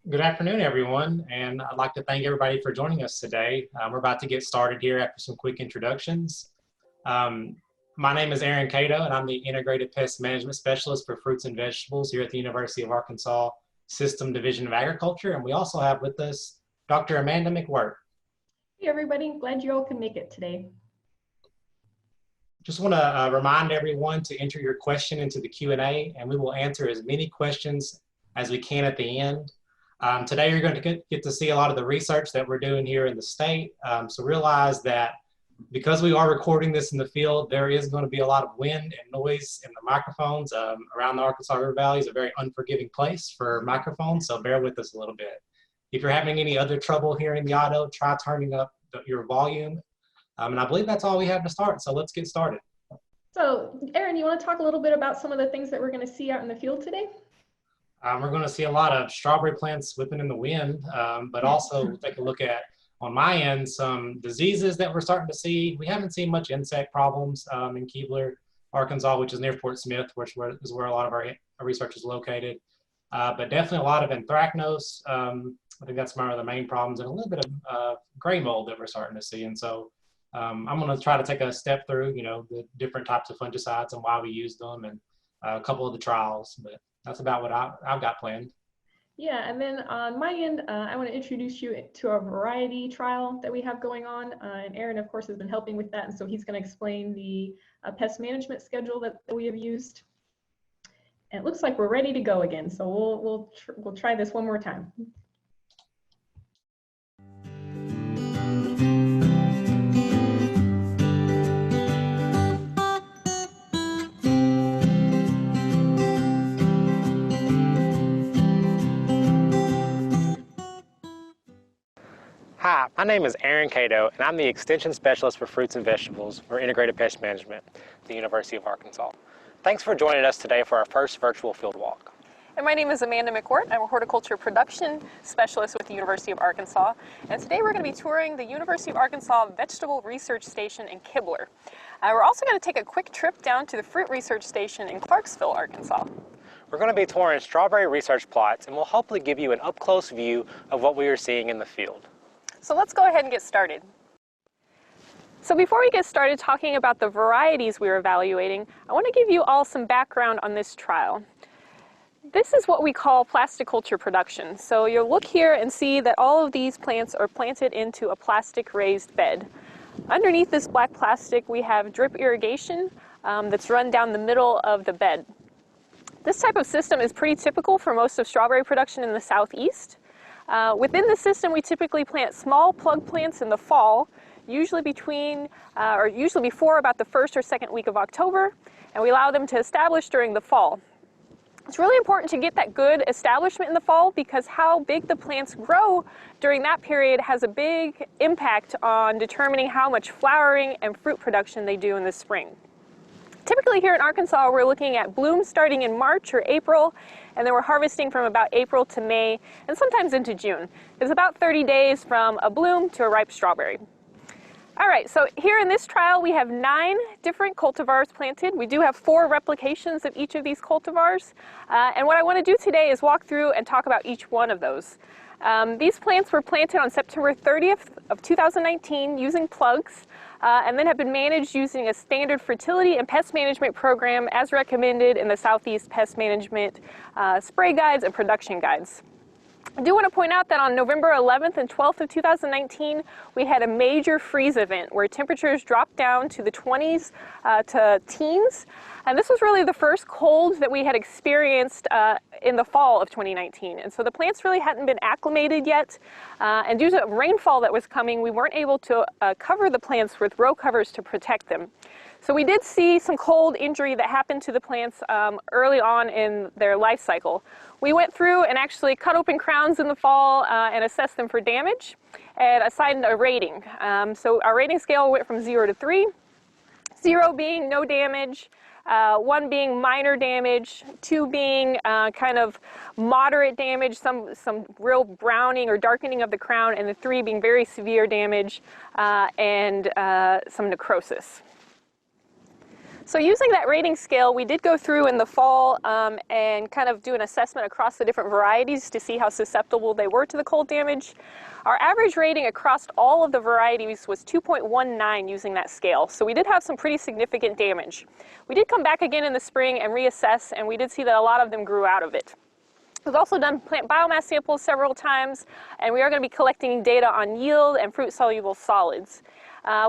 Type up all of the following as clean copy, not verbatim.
Good afternoon, everyone, and I'd like to thank everybody for joining us today. We're about to get started here after some quick introductions. My name is Aaron Cato, and I'm the Integrated Pest Management Specialist for fruits and vegetables here at the University of Arkansas System Division of Agriculture, and we also have with us Dr. Amanda McWhirt. Hey everybody, glad you all can make it today. Just want to remind everyone to enter your question into the Q&A, and we will answer as many questions as we can at the end. Today you're going to get to see a lot of the research that we're doing here in the state. So realize that because we are recording this in the field, there is going to be a lot of wind and noise in the microphones. Around the Arkansas River Valley is a very unforgiving place for microphones, so bear with us a little bit. If you're having any other trouble hearing the audio, try turning up your volume. And I believe that's all we have to start, so let's get started. So Aaron, you want to talk a little bit about some of the things that we're going to see out in the field today? We're going to see a lot of strawberry plants whipping in the wind, but also take a look at, on my end, some diseases that we're starting to see. We haven't seen much insect problems in Keebler, Arkansas, which is near Fort Smith, which is where a lot of our research is located. But definitely a lot of anthracnose. I think that's one of the main problems, and a little bit of gray mold that we're starting to see. And so I'm going to try to take a step through, the different types of fungicides and why we use them, and a couple of the trials. But that's about what I've got planned. Yeah, and then on my end, I want to introduce you to a variety trial that we have going on. And Aaron, of course, has been helping with that. And so he's going to explain the pest management schedule that we have used. And it looks like we're ready to go again. So we'll try this one more time. Hi, my name is Aaron Cato, and I'm the Extension Specialist for Fruits and Vegetables for Integrated Pest Management at the University of Arkansas. Thanks for joining us today for our first virtual field walk. And my name is Amanda McWhirt. I'm a Horticulture Production Specialist with the University of Arkansas. And today we're going to be touring the University of Arkansas Vegetable Research Station in Keebler. We're also going to take a quick trip down to the Fruit Research Station in Clarksville, Arkansas. We're going to be touring strawberry research plots, and we'll hopefully give you an up-close view of what we are seeing in the field. So let's go ahead and get started. So before we get started talking about the varieties we are evaluating, I want to give you all some background on this trial. This is what we call plasticulture production. So you'll look here and see that all of these plants are planted into a plastic raised bed. Underneath this black plastic, we have drip irrigation that's run down the middle of the bed. This type of system is pretty typical for most of strawberry production in the southeast. Within the system, we typically plant small plug plants in the fall, usually before about the first or second week of October, and we allow them to establish during the fall. It's really important to get that good establishment in the fall because how big the plants grow during that period has a big impact on determining how much flowering and fruit production they do in the spring. Typically here in Arkansas, we're looking at blooms starting in March or April, and then we're harvesting from about April to May, and sometimes into June. It's about 30 days from a bloom to a ripe strawberry. All right, so here in this trial, we have 9 different cultivars planted. We do have 4 replications of each of these cultivars, and what I want to do today is walk through and talk about each one of those. These plants were planted on September 30th of 2019 using plugs, and then have been managed using a standard fertility and pest management program as recommended in the Southeast Pest Management spray guides and production guides. I do want to point out that on November 11th and 12th of 2019, we had a major freeze event where temperatures dropped down to the 20s to teens. And this was really the first cold that we had experienced in the fall of 2019. And so the plants really hadn't been acclimated yet. And due to rainfall that was coming, we weren't able to cover the plants with row covers to protect them. So we did see some cold injury that happened to the plants early on in their life cycle. We went through and actually cut open crowns in the fall and assessed them for damage and assigned a rating. So our rating scale went from 0 to 3, 0 being no damage, 1 being minor damage, 2 being kind of moderate damage, some real browning or darkening of the crown, and the 3 being very severe damage and some necrosis. So using that rating scale, we did go through in the fall and kind of do an assessment across the different varieties to see how susceptible they were to the cold damage. Our average rating across all of the varieties was 2.19 using that scale, so we did have some pretty significant damage. We did come back again in the spring and reassess, and we did see that a lot of them grew out of it. We've also done plant biomass samples several times, and we are going to be collecting data on yield and fruit-soluble solids.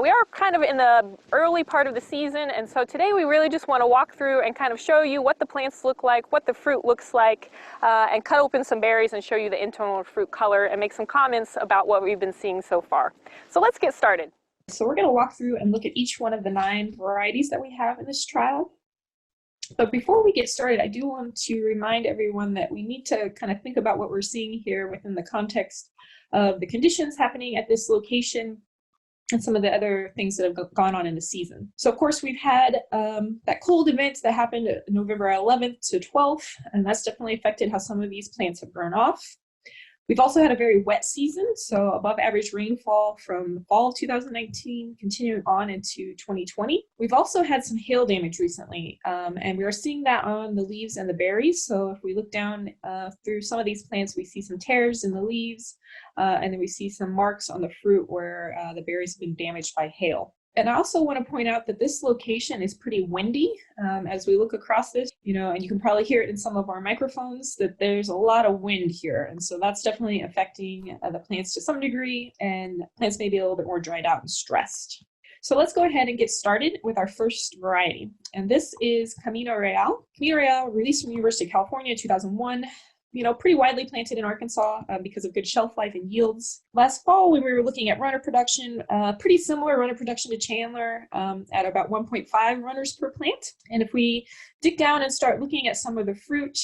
We are kind of in the early part of the season, and so today we really just want to walk through and kind of show you what the plants look like, what the fruit looks like, and cut open some berries and show you the internal fruit color and make some comments about what we've been seeing so far. So let's get started. So we're going to walk through and look at each one of the 9 varieties that we have in this trial. But before we get started, I do want to remind everyone that we need to kind of think about what we're seeing here within the context of the conditions happening at this location and some of the other things that have gone on in the season. So of course we've had that cold event that happened November 11th to 12th, and that's definitely affected how some of these plants have grown off. We've also had a very wet season, so above average rainfall from the fall of 2019 continuing on into 2020. We've also had some hail damage recently, and we are seeing that on the leaves and the berries. So if we look down through some of these plants, we see some tears in the leaves, and then we see some marks on the fruit where the berries have been damaged by hail. And I also want to point out that this location is pretty windy as we look across this, and you can probably hear it in some of our microphones that there's a lot of wind here. And so that's definitely affecting the plants to some degree, and plants may be a little bit more dried out and stressed. So let's go ahead and get started with our first variety. And this is Camino Real. Camino Real, released from the University of California in 2001. Pretty widely planted in Arkansas because of good shelf life and yields. Last fall, when we were looking at runner production, pretty similar runner production to Chandler at about 1.5 runners per plant. And if we dig down and start looking at some of the fruit,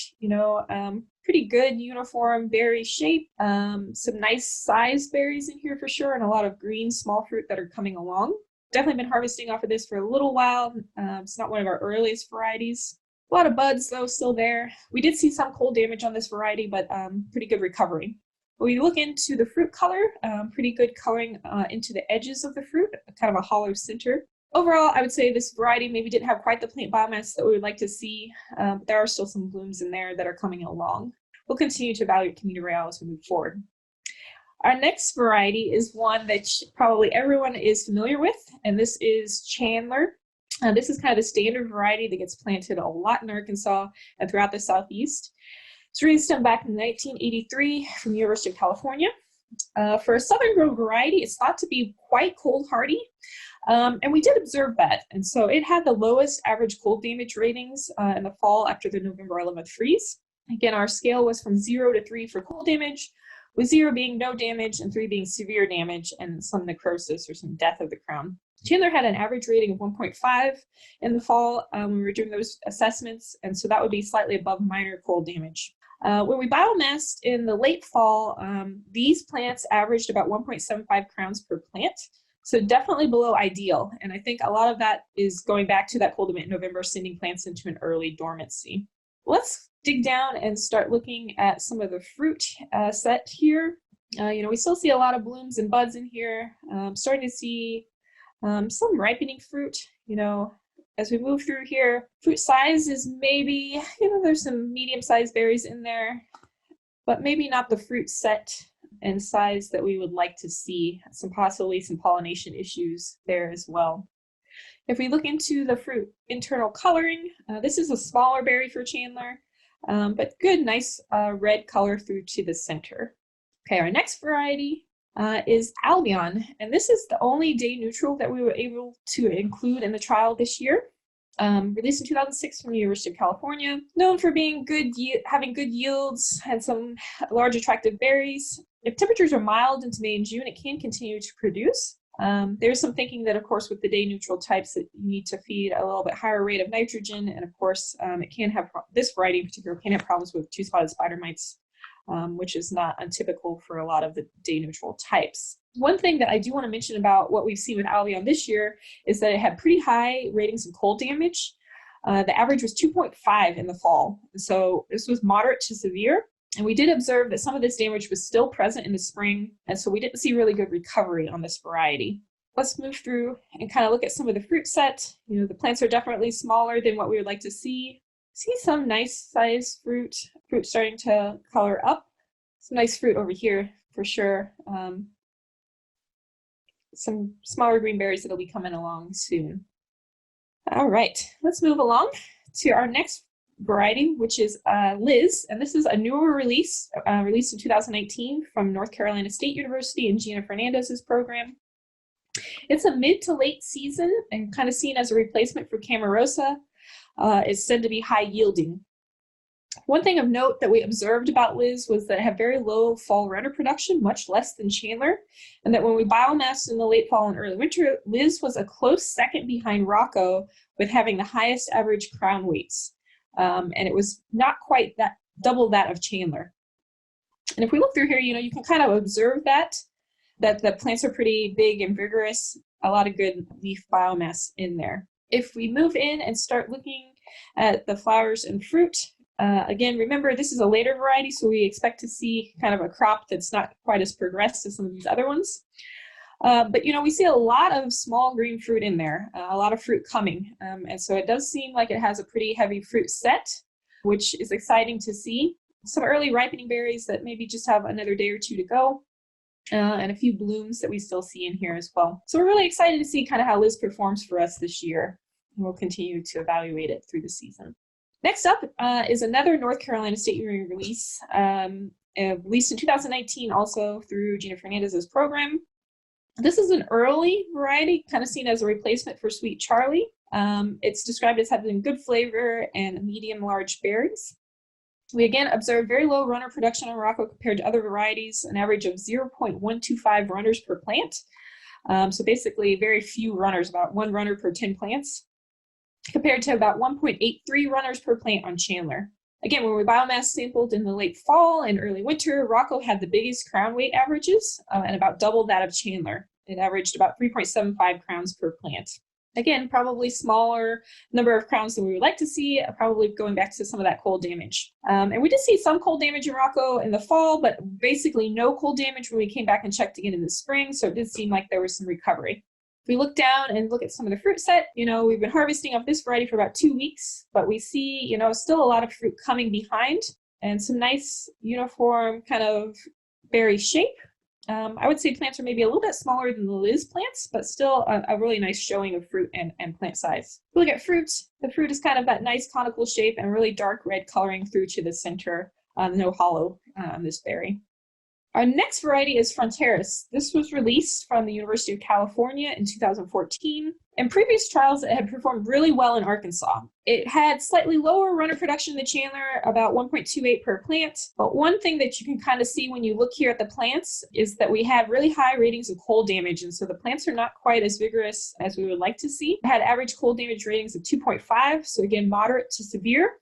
pretty good uniform berry shape, some nice sized berries in here for sure, and a lot of green small fruit that are coming along. Definitely been harvesting off of this for a little while. It's not one of our earliest varieties. A lot of buds, though, still there. We did see some cold damage on this variety, but pretty good recovery. When we look into the fruit color, pretty good coloring into the edges of the fruit, kind of a hollow center. Overall, I would say this variety maybe didn't have quite the plant biomass that we would like to see, but there are still some blooms in there that are coming along. We'll continue to evaluate Camino Real as we move forward. Our next variety is one that probably everyone is familiar with, and this is Chandler. This is kind of the standard variety that gets planted a lot in Arkansas and throughout the Southeast. It's released back in 1983 from the University of California. For a southern grown variety, it's thought to be quite cold hardy, and we did observe that. And so it had the lowest average cold damage ratings in the fall after the November 11th freeze. Again, our scale was from 0 to 3 for cold damage, with 0 being no damage and 3 being severe damage and some necrosis or some death of the crown. Chandler had an average rating of 1.5 in the fall when we were doing those assessments, and so that would be slightly above minor cold damage. When we biomassed in the late fall, these plants averaged about 1.75 crowns per plant, so definitely below ideal. And I think a lot of that is going back to that cold event in November, sending plants into an early dormancy. Let's dig down and start looking at some of the fruit set here. We still see a lot of blooms and buds in here. Starting to see some ripening fruit, as we move through here. Fruit size is maybe, there's some medium-sized berries in there, but maybe not the fruit set and size that we would like to see. Possibly some pollination issues there as well. If we look into the fruit internal coloring, this is a smaller berry for Chandler, but good, nice red color through to the center. Okay, our next variety is Albion, and this is the only day neutral that we were able to include in the trial this year. Released in 2006 from the University of California, known for being having good yields and some large attractive berries. If temperatures are mild into May and June, it can continue to produce. There's some thinking that, of course, with the day neutral types that you need to feed a little bit higher rate of nitrogen, and of course, it can have, this variety in particular can have problems with two-spotted spider mites, which is not untypical for a lot of the day neutral types. One thing that I do want to mention about what we've seen with Albion this year is that it had pretty high ratings of cold damage. The average was 2.5 in the fall. So this was moderate to severe. And we did observe that some of this damage was still present in the spring. And so we didn't see really good recovery on this variety. let's move through and kind of look at some of the fruit set. The plants are definitely smaller than what we would like to see. See some nice size fruit starting to color up. Some nice fruit over here for sure. Some smaller green berries that'll be coming along soon. All right, let's move along to our next variety, which is Liz, and this is a newer release, released in 2019 from North Carolina State University and Gina Fernandez's program. It's a mid to late season and kind of seen as a replacement for Rosa. It's said to be high yielding. One thing of note that we observed about Liz was that it had very low fall runner production, much less than Chandler, and that when we biomassed in the late fall and early winter, Liz was a close second behind Rocco with having the highest average crown weights. And it was not quite that double that of Chandler. And if we look through here, you can kind of observe that the plants are pretty big and vigorous, a lot of good leaf biomass in there. If we move in and start looking at the flowers and fruit, again, remember this is a later variety, so we expect to see kind of a crop that's not quite as progressed as some of these other ones. But we see a lot of small green fruit in there, a lot of fruit coming. And so it does seem like it has a pretty heavy fruit set, which is exciting to see. Some early ripening berries that maybe just have another day or two to go, and a few blooms that we still see in here as well. So we're really excited to see kind of how Liz performs for us this year. And we'll continue to evaluate it through the season. Next up is another North Carolina State University release, released in 2019 also through Gina Fernandez's program. This is an early variety, kind of seen as a replacement for Sweet Charlie. It's described as having good flavor and medium large berries. We again observed very low runner production on Rocco compared to other varieties, an average of 0.125 runners per plant. So basically very few runners, about 1 runner per 10 plants, compared to about 1.83 runners per plant on Chandler. Again, when we biomass sampled in the late fall and early winter, Rocco had the biggest crown weight averages and about double that of Chandler. It averaged about 3.75 crowns per plant. Again, probably smaller number of crowns than we would like to see, probably going back to some of that cold damage. And we did see some cold damage in Rocco in the fall, but basically no cold damage when we came back and checked again in the spring, so it did seem like there was some recovery. If we look down and look at some of the fruit set, we've been harvesting off this variety for about 2 weeks, but we see, still a lot of fruit coming behind and some nice uniform kind of berry shape. I would say plants are maybe a little bit smaller than the Liz plants, but still a really nice showing of fruit and plant size. If we look at fruit, the fruit is kind of that nice conical shape and really dark red coloring through to the center, no hollow on this berry. Our next variety is from Terrace. This was released from the University of California in 2014. In previous trials, it had performed really well in Arkansas. It had slightly lower runner production than Chandler, about 1.28 per plant. But one thing that you can kind of see when you look here at the plants is that we had really high ratings of cold damage. And so the plants are not quite as vigorous as we would like to see. It had average cold damage ratings of 2.5, so again, moderate to severe.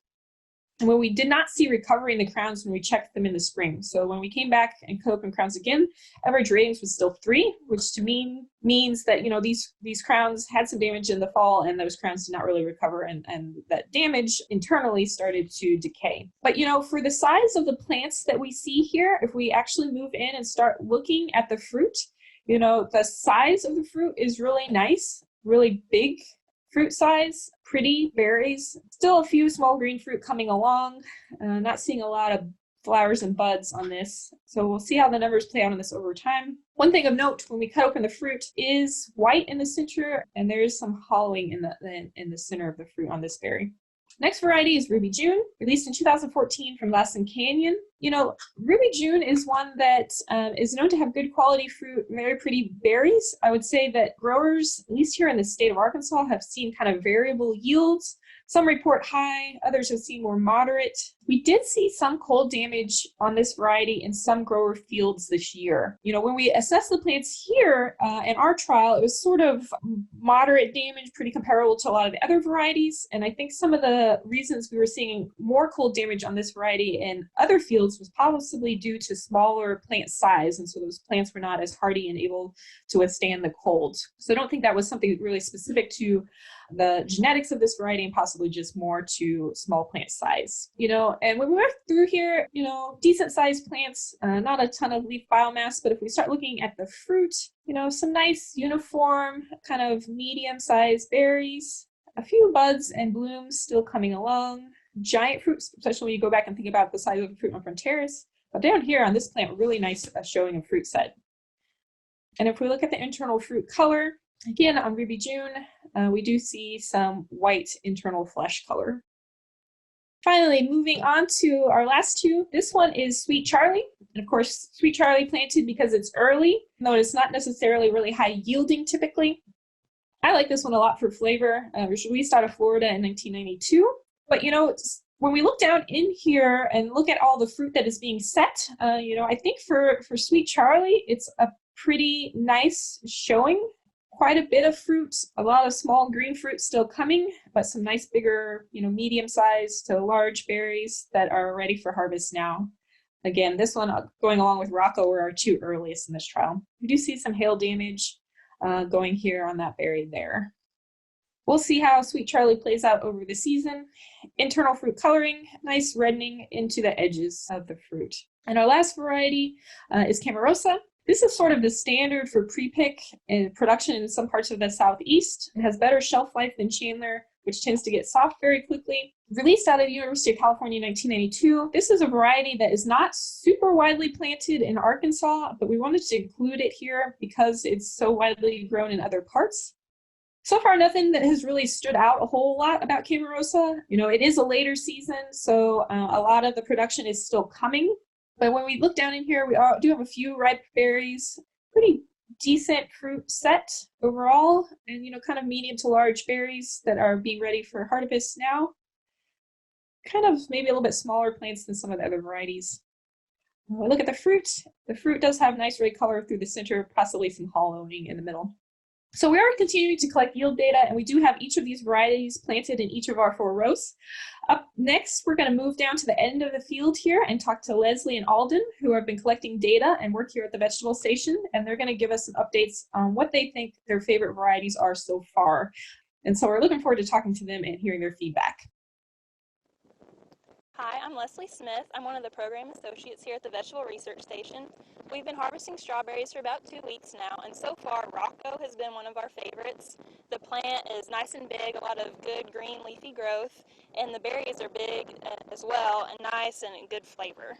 And when we did not see recovery in the crowns when we checked them in the spring. So when we came back and cut open crowns again, average ratings was still 3, which to me means that, these crowns had some damage in the fall and those crowns did not really recover and that damage internally started to decay. But, for the size of the plants that we see here, if we actually move in and start looking at the fruit, the size of the fruit is really nice, really big fruit size, pretty berries, still a few small green fruit coming along, not seeing a lot of flowers and buds on this. So we'll see how the numbers play out on this over time. One thing of note when we cut open the fruit is white in the center, and there is some hollowing in the center of the fruit on this berry. Next variety is Ruby June, released in 2014 from Lassen Canyon. Ruby June is one that is known to have good quality fruit, very pretty berries. I would say that growers, at least here in the state of Arkansas, have seen kind of variable yields. Some report high, others have seen more moderate. We did see some cold damage on this variety in some grower fields this year. When we assessed the plants here in our trial, it was sort of moderate damage, pretty comparable to a lot of the other varieties. And I think some of the reasons we were seeing more cold damage on this variety in other fields was possibly due to smaller plant size. And so those plants were not as hardy and able to withstand the cold. So I don't think that was something really specific to the genetics of this variety and possibly just more to small plant size. And when we went through here, decent sized plants, not a ton of leaf biomass, but if we start looking at the fruit, some nice uniform kind of medium sized berries, a few buds and blooms still coming along, giant fruits, especially when you go back and think about the size of the fruit from Terrace. But down here on this plant, really nice showing of fruit set. And if we look at the internal fruit color, again, on Ruby June, we do see some white internal flesh color. Finally, moving on to our last two. This one is Sweet Charlie. And of course, Sweet Charlie planted because it's early, though it's not necessarily really high yielding typically. I like this one a lot for flavor. It was released out of Florida in 1992. But when we look down in here and look at all the fruit that is being set, I think for Sweet Charlie, it's a pretty nice showing. Quite a bit of fruit, a lot of small green fruit still coming, but some nice bigger, medium-sized to large berries that are ready for harvest now. Again, this one going along with Rocco were our two earliest in this trial. We do see some hail damage going here on that berry there. We'll see how Sweet Charlie plays out over the season. Internal fruit coloring, nice reddening into the edges of the fruit. And our last variety is Rosa. This is sort of the standard for pre-pick and production in some parts of the Southeast. It has better shelf life than Chandler, which tends to get soft very quickly. Released out of the University of California in 1992, this is a variety that is not super widely planted in Arkansas, but we wanted to include it here because it's so widely grown in other parts. So far, nothing that has really stood out a whole lot about Rosa. It is a later season, so a lot of the production is still coming. But when we look down in here, we do have a few ripe berries, pretty decent fruit set overall, and kind of medium to large berries that are being ready for harvest now. Kind of maybe a little bit smaller plants than some of the other varieties. When we look at the fruit does have nice red color through the center, possibly some hollowing in the middle. So we are continuing to collect yield data, and we do have each of these varieties planted in each of our 4 rows. Up next, we're going to move down to the end of the field here and talk to Leslie and Alden, who have been collecting data and work here at the vegetable station, and they're going to give us some updates on what they think their favorite varieties are so far. And so we're looking forward to talking to them and hearing their feedback. Hi, I'm Leslie Smith. I'm one of the program associates here at the Vegetable Research Station. We've been harvesting strawberries for about 2 weeks now, and so far Rocco has been one of our favorites. The plant is nice and big, a lot of good green leafy growth, and the berries are big as well and nice and good flavor.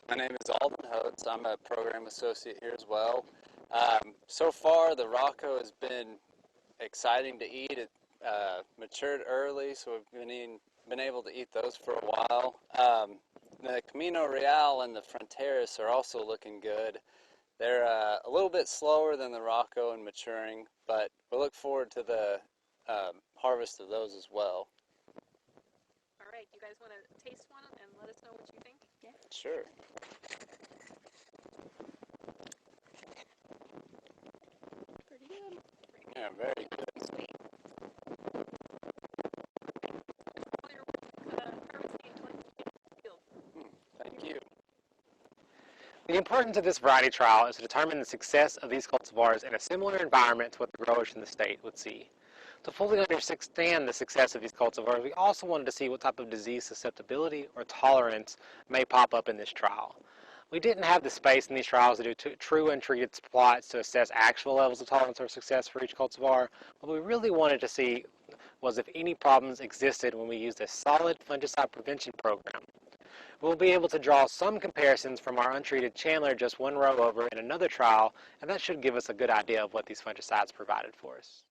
My name is Alden Hotes. I'm a program associate here as well. So far the Rocco has been exciting to eat. It matured early, so we've been able to eat those for a while. The Camino Real and the Fronteras are also looking good. They're a little bit slower than the Rocco in maturing, but we look forward to the harvest of those as well. All right, you guys want to taste one and let us know what you think? Yeah. Sure. Pretty good. Yeah, very good. Sweet. Thank you. The importance of this variety trial is to determine the success of these cultivars in a similar environment to what the growers in the state would see. To fully understand the success of these cultivars, we also wanted to see what type of disease susceptibility or tolerance may pop up in this trial. We didn't have the space in these trials to do true untreated plots to assess actual levels of tolerance or success for each cultivar. What we really wanted to see was if any problems existed when we used a solid fungicide prevention program. We'll be able to draw some comparisons from our untreated Chandler just 1 row over in another trial, and that should give us a good idea of what these fungicides provided for us.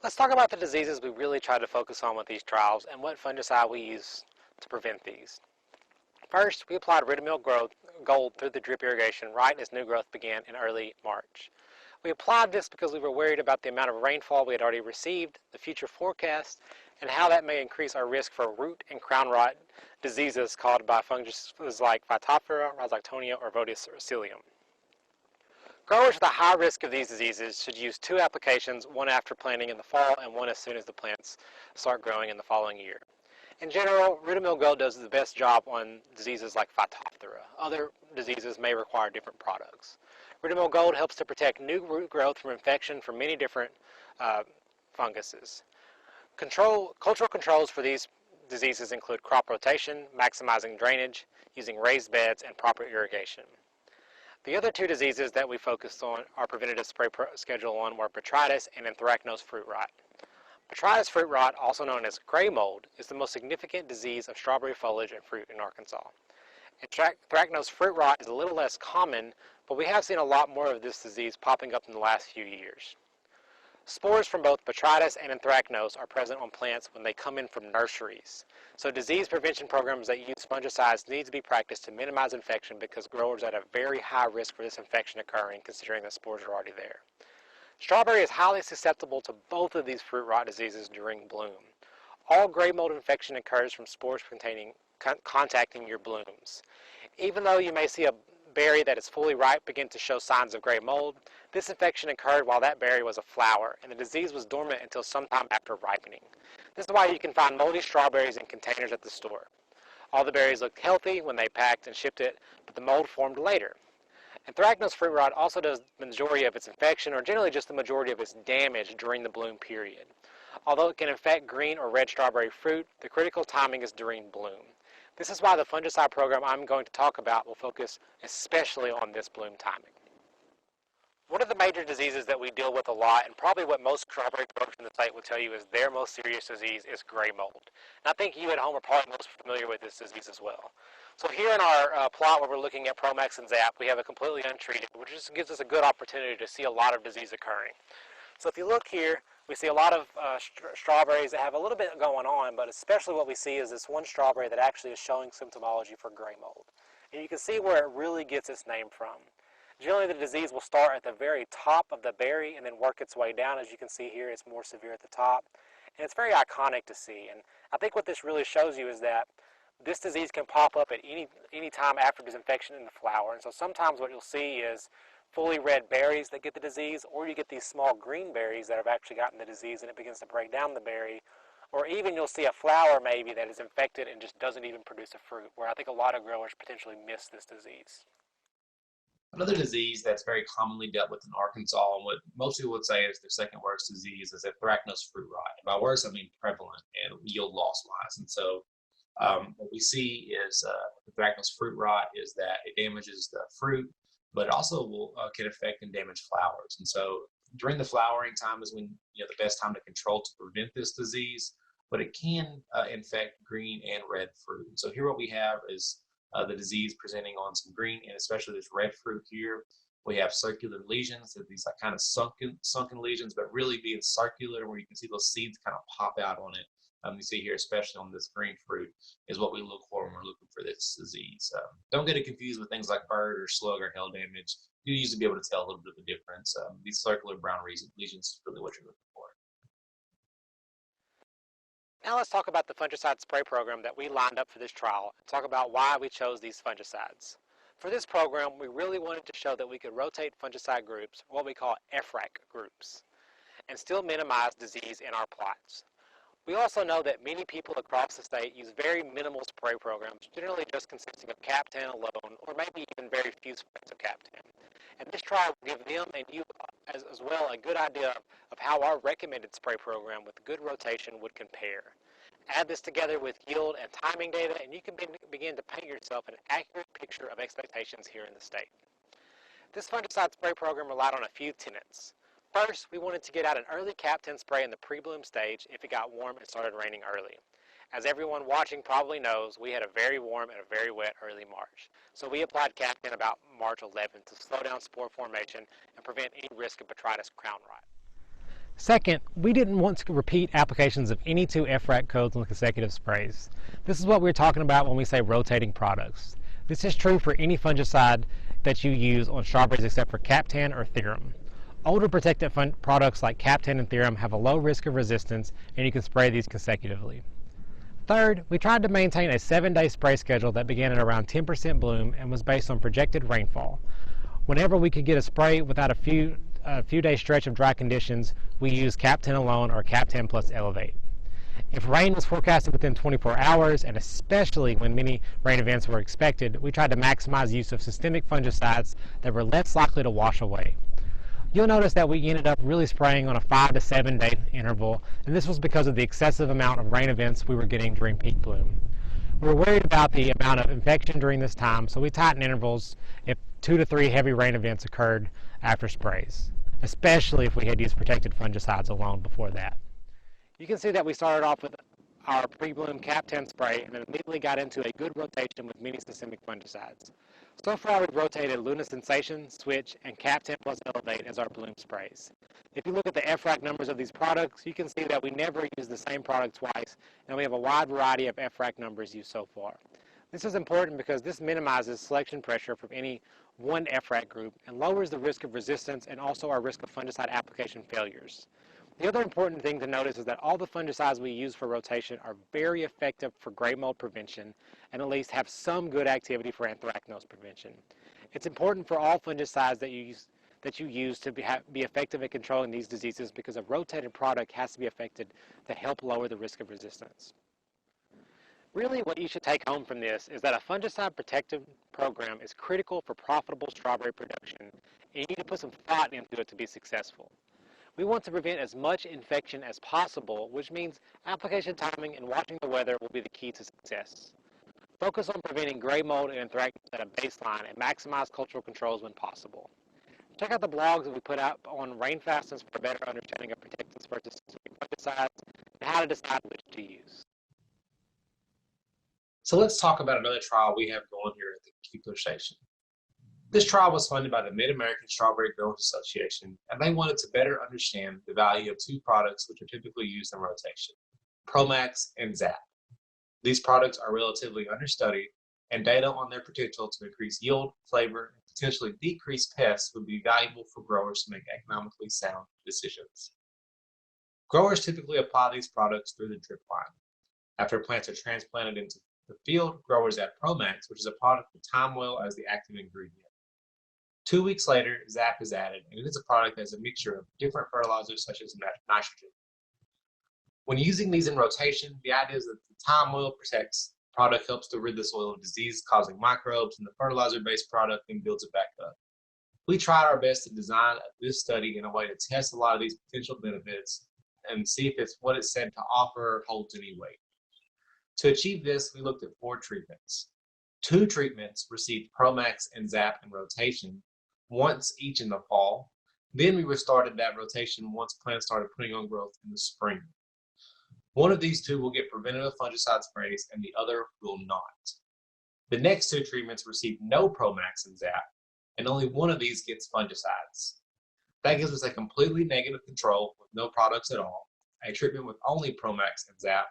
Let's talk about the diseases we really tried to focus on with these trials and what fungicide we use to prevent these. First, we applied Ridamil Gold through the drip irrigation right as new growth began in early March. We applied this because we were worried about the amount of rainfall we had already received, the future forecast, and how that may increase our risk for root and crown rot diseases caused by funguses like Phytophthora, Rhizoctonia, or Vodicilium. Growers with a high risk of these diseases should use 2 applications, one after planting in the fall and one as soon as the plants start growing in the following year. In general, Ridamil Gold does the best job on diseases like Phytophthora. Other diseases may require different products. Ridamil Gold helps to protect new root growth from infection from many different funguses. Cultural controls for these diseases include crop rotation, maximizing drainage, using raised beds, and proper irrigation. The other two diseases that we focused on our preventative spray schedule on were Botrytis and Anthracnose fruit rot. Botrytis fruit rot, also known as gray mold, is the most significant disease of strawberry foliage and fruit in Arkansas. Anthracnose fruit rot is a little less common, but we have seen a lot more of this disease popping up in the last few years. Spores from both Botrytis and Anthracnose are present on plants when they come in from nurseries. So disease prevention programs that use fungicides need to be practiced to minimize infection because growers are at a very high risk for this infection occurring, considering that spores are already there. Strawberry is highly susceptible to both of these fruit rot diseases during bloom. All gray mold infection occurs from spores contacting your blooms. Even though you may see a berry that is fully ripe begin to show signs of gray mold, this infection occurred while that berry was a flower, and the disease was dormant until sometime after ripening. This is why you can find moldy strawberries in containers at the store. All the berries looked healthy when they packed and shipped it, but the mold formed later. Anthracnose fruit rot also does the majority of its infection, or generally just the majority of its damage during the bloom period. Although it can infect green or red strawberry fruit, the critical timing is during bloom. This is why the fungicide program I'm going to talk about will focus especially on this bloom timing. One of the major diseases that we deal with a lot, and probably what most strawberry growers in the state will tell you is their most serious disease, is gray mold. And I think you at home are probably most familiar with this disease as well. So here in our plot where we're looking at Promax and Zap, we have a completely untreated, which just gives us a good opportunity to see a lot of disease occurring. So if you look here, we see a lot of strawberries that have a little bit going on, but especially what we see is this one strawberry that actually is showing symptomology for gray mold. And you can see where it really gets its name from. Generally, the disease will start at the very top of the berry and then work its way down. As you can see here, it's more severe at the top. And it's very iconic to see. And I think what this really shows you is that this disease can pop up at any time after disinfection in the flower. And so sometimes what you'll see is fully red berries that get the disease, or you get these small green berries that have actually gotten the disease and it begins to break down the berry. Or even you'll see a flower maybe that is infected and just doesn't even produce a fruit, where I think a lot of growers potentially miss this disease. Another disease that's very commonly dealt with in Arkansas, and what most people would say is their second worst disease, is Anthracnose fruit rot. And by worst, I mean prevalent and yield loss wise. And so what we see is Anthracnose fruit rot is that it damages the fruit, but it also can affect and damage flowers. And so during the flowering time is when the best time to control to prevent this disease, but it can infect green and red fruit. And so here what we have is the disease presenting on some green and especially this red fruit here. We have circular lesions, so these kind of sunken lesions, but really being circular, where you can see those seeds kind of pop out on it. You see here, especially on this green fruit, is what we look for when we're looking for this disease. Don't get it confused with things like bird or slug or hail damage. You usually be able to tell a little bit of the difference. These circular brown lesions is really what you're looking for. Now let's talk about the fungicide spray program that we lined up for this trial and talk about why we chose these fungicides. For this program, we really wanted to show that we could rotate fungicide groups, what we call EFRAC groups, and still minimize disease in our plots. We also know that many people across the state use very minimal spray programs, generally just consisting of Cap-10 alone, or maybe even very few sprays of Cap-10. And this trial will give them and you as well a good idea of how our recommended spray program with good rotation would compare. Add this together with yield and timing data, and you can begin to paint yourself an accurate picture of expectations here in the state. This fungicide spray program relied on a few tenets. First, we wanted to get out an early Cap-10 spray in the pre-bloom stage if it got warm and started raining early. As everyone watching probably knows, we had a very warm and a very wet early March. So we applied Cap-10 about March 11th to slow down spore formation and prevent any risk of Botrytis crown rot. Second, we didn't want to repeat applications of any two EFRAC codes on consecutive sprays. This is what we're talking about when we say rotating products. This is true for any fungicide that you use on strawberries except for Cap-10 or Therum. Older protected products like Cap-10 and Therum have a low risk of resistance, and you can spray these consecutively. Third, we tried to maintain a 7-day spray schedule that began at around 10% bloom and was based on projected rainfall. Whenever we could get a spray without a few day stretch of dry conditions, we used Cap-10 alone or Cap-10 plus Elevate. If rain was forecasted within 24 hours, and especially when many rain events were expected, we tried to maximize use of systemic fungicides that were less likely to wash away. you'll notice that we ended up really spraying on a 5 to 7 day interval, and this was because of the excessive amount of rain events we were getting during peak bloom. We were worried about the amount of infection during this time, so we tightened intervals if 2 to 3 heavy rain events occurred after sprays, especially if we had used protected fungicides alone before that. You can see that we started off with our pre-bloom Cap 10 spray and then immediately got into a good rotation with many systemic fungicides. So far we've rotated Luna Sensation, Switch, and Cap 10 plus Elevate as our bloom sprays. If you look at the FRAC numbers of these products, you can see that we never use the same product twice, and we have a wide variety of FRAC numbers used so far. This is important because this minimizes selection pressure from any one FRAC group and lowers the risk of resistance and also our risk of fungicide application failures. The other important thing to notice is that all the fungicides we use for rotation are very effective for gray mold prevention and at least have some good activity for anthracnose prevention. It's important for all fungicides that you use to be effective at controlling these diseases because a rotated product has to be effective to help lower the risk of resistance. Really, what you should take home from this is that a fungicide protective program is critical for profitable strawberry production, and you need to put some thought into it to be successful. We want to prevent as much infection as possible, which means application timing and watching the weather will be the key to success. Focus on preventing gray mold and anthracnose at a baseline and maximize cultural controls when possible. Check out the blogs that we put out on rain fastness for a better understanding of protectants versus systemic fungicides and how to decide which to use. So let's talk about another trial we have going here at the Kepler Station. This trial was funded by the Mid-American Strawberry Growers Association, and they wanted to better understand the value of two products which are typically used in rotation, Promax and Zap. These products are relatively understudied, and data on their potential to increase yield, flavor, and potentially decrease pests would be valuable for growers to make economically sound decisions. Growers typically apply these products through the drip line. After plants are transplanted into the field, growers add Promax, which is a product with thyme oil as the active ingredient. 2 weeks later, Zap is added, and it is a product that is a mixture of different fertilizers such as nitrogen. When using these in rotation, the idea is that the thyme oil protects, the product helps to rid the soil of disease-causing microbes, and the fertilizer-based product then builds it back up. We tried our best to design this study in a way to test a lot of these potential benefits and see if what it's said to offer holds any weight. To achieve this, we looked at 4 treatments. 2 treatments received Promax and Zap in rotation, once each in the fall. Then we restarted that rotation once plants started putting on growth in the spring. One of these 2 will get preventative fungicide sprays and the other will not. The next 2 treatments received no Promax and Zap, and only one of these gets fungicides. That gives us a completely negative control with no products at all, a treatment with only Promax and Zap,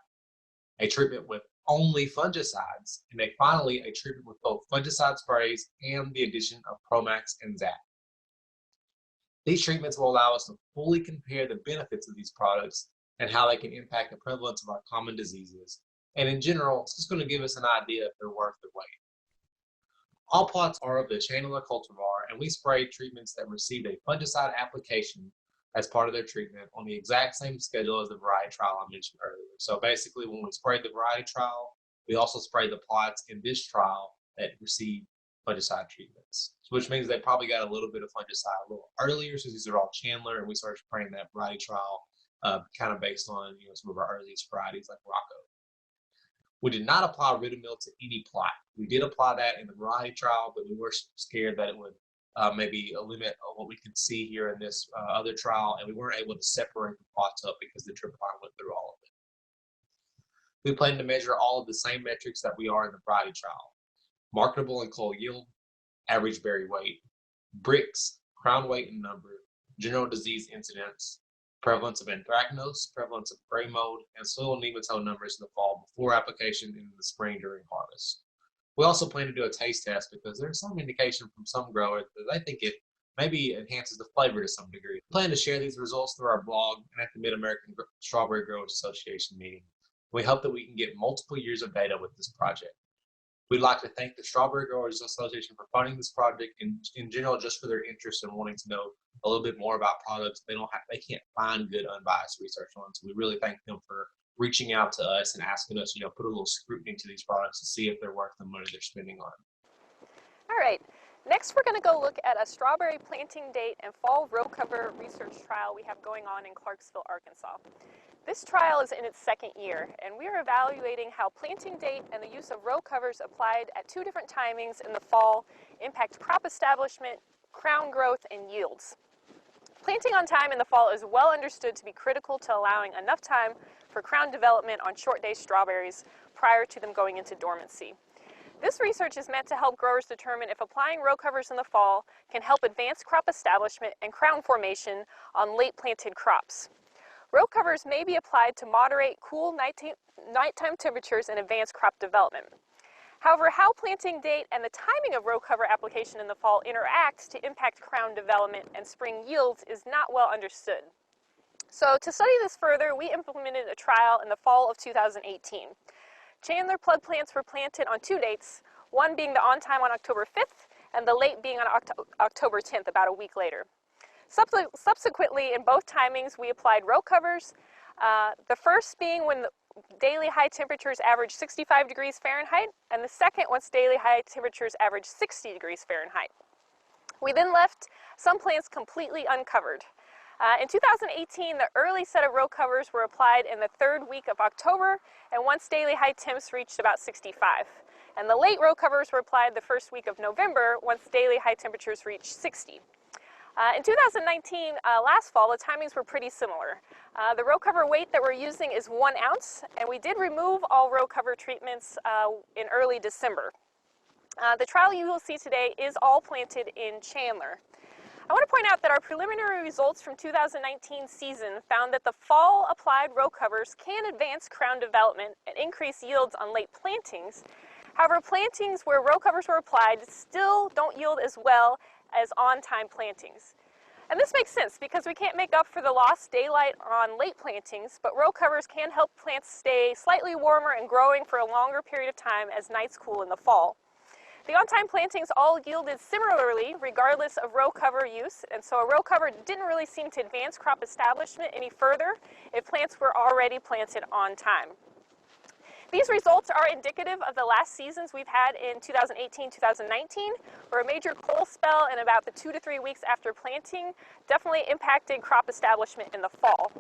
a treatment with only fungicides, and finally a treatment with both fungicide sprays and the addition of Promax and Zap. These treatments will allow us to fully compare the benefits of these products and how they can impact the prevalence of our common diseases. And in general, it's just going to give us an idea if they're worth the wait. All plots are of the Chandler cultivar, and we sprayed treatments that received a fungicide application as part of their treatment on the exact same schedule as the variety trial I mentioned earlier. So basically, when we sprayed the variety trial, we also sprayed the plots in this trial that received fungicide treatments, which means they probably got a little bit of fungicide a little earlier, since these are all Chandler, and we started spraying that variety trial kind of based on some of our earliest varieties like Rocco. We did not apply Ridamil to any plot. We did apply that in the variety trial, but we were scared that it would maybe a limit of what we could see here in this other trial, and we weren't able to separate the plots up because the drip line went through all of it. We plan to measure all of the same metrics that we are in the variety trial: marketable and cull yield, average berry weight, bricks, crown weight and number, general disease incidence, prevalence of anthracnose, prevalence of gray mold, and soil nematode numbers in the fall before application and in the spring during harvest. We also plan to do a taste test because there's some indication from some growers that they think it maybe enhances the flavor to some degree. We plan to share these results through our blog and at the Mid-American Strawberry Growers Association meeting. We hope that we can get multiple years of data with this project. We'd like to thank the Strawberry Growers Association for funding this project and in general just for their interest in wanting to know a little bit more about products they can't find good unbiased research on. So we really thank them for reaching out to us and asking us, put a little scrutiny to these products to see if they're worth the money they're spending on. All right. Next, we're going to go look at a strawberry planting date and fall row cover research trial we have going on in Clarksville, Arkansas. This trial is in its second year, and we are evaluating how planting date and the use of row covers applied at two different timings in the fall impact crop establishment, crown growth, and yields. Planting on time in the fall is well understood to be critical to allowing enough time for crown development on short day strawberries prior to them going into dormancy. This research is meant to help growers determine if applying row covers in the fall can help advance crop establishment and crown formation on late planted crops. Row covers may be applied to moderate cool nighttime temperatures and advance crop development. However, how planting date and the timing of row cover application in the fall interact to impact crown development and spring yields is not well understood. So to study this further, we implemented a trial in the fall of 2018. Chandler plug plants were planted on two dates, one being the on time on October 5th and the late being on October 10th, about a week later. Subsequently, in both timings, we applied row covers, the first being when the daily high temperatures averaged 65 degrees Fahrenheit, and the second once daily high temperatures averaged 60 degrees Fahrenheit. We then left some plants completely uncovered. In 2018, the early set of row covers were applied in the third week of October, and once daily high temps reached about 65. And the late row covers were applied the first week of November, once daily high temperatures reached 60. In 2019, last fall, the timings were pretty similar. The row cover weight that we're using is 1 ounce, and we did remove all row cover treatments in early December. The trial you will see today is all planted in Chandler. I want to point out that our preliminary results from 2019 season found that the fall applied row covers can advance crown development and increase yields on late plantings. However, plantings where row covers were applied still don't yield as well as on-time plantings. And this makes sense because we can't make up for the lost daylight on late plantings, but row covers can help plants stay slightly warmer and growing for a longer period of time as nights cool in the fall. The on-time plantings all yielded similarly regardless of row cover use, and so a row cover didn't really seem to advance crop establishment any further if plants were already planted on time. These results are indicative of the last seasons we've had in 2018-2019, where a major cold spell in about the 2 to 3 weeks after planting definitely impacted crop establishment in the fall.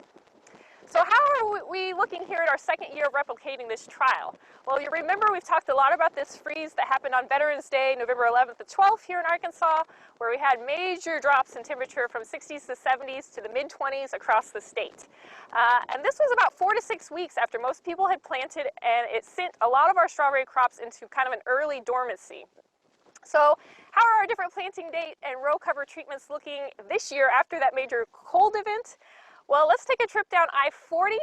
So how are we looking here at our second year of replicating this trial? Well, you remember we've talked a lot about this freeze that happened on Veterans Day, November 11th to 12th here in Arkansas, where we had major drops in temperature from 60s to 70s to the mid-20s across the state. And this was about 4 to 6 weeks after most people had planted, and it sent a lot of our strawberry crops into kind of an early dormancy. So how are our different planting date and row cover treatments looking this year after that major cold event? Well, let's take a trip down I-40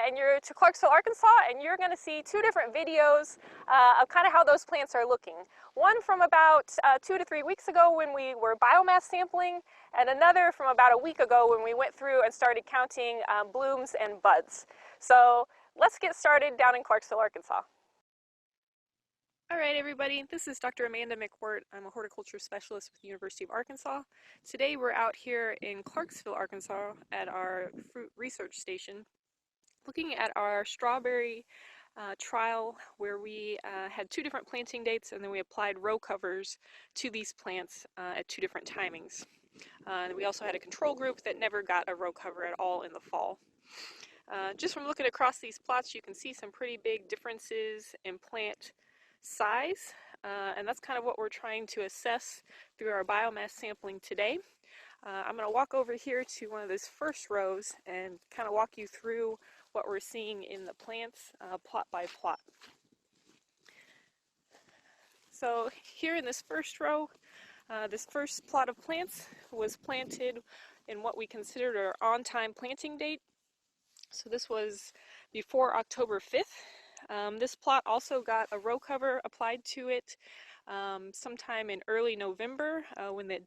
and you're to Clarksville, Arkansas, and you're going to see two different videos of kind of how those plants are looking. One from about 2 to 3 weeks ago when we were biomass sampling, and another from about a week ago when we went through and started counting blooms and buds. So let's get started down in Clarksville, Arkansas. All right, everybody, this is Dr. Amanda McWhirt. I'm a horticulture specialist with the University of Arkansas. Today we're out here in Clarksville, Arkansas at our fruit research station looking at our strawberry trial where we had 2 different planting dates and then we applied row covers to these plants at 2 different timings. And we also had a control group that never got a row cover at all in the fall. Just from looking across these plots, you can see some pretty big differences in plant size, and that's kind of what we're trying to assess through our biomass sampling today. I'm going to walk over here to one of those first rows and kind of walk you through what we're seeing in the plants plot by plot. So here in this first row, this first plot of plants was planted in what we considered our on-time planting date. So this was before October 5th. This plot also got a row cover applied to it sometime in early November when the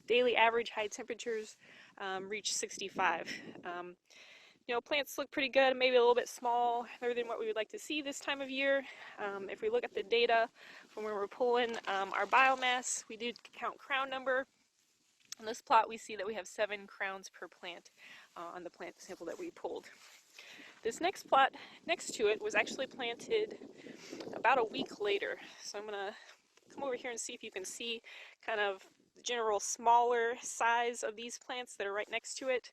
daily average high temperatures reached 65. You know, plants look pretty good, maybe a little bit smaller than what we would like to see this time of year. If we look at the data from where we're pulling our biomass, we did count crown number. On this plot, we see that we have 7 crowns per plant on the plant sample that we pulled. This next plot next to it was actually planted about a week later. So I'm going to come over here and see if you can see kind of the general smaller size of these plants that are right next to it.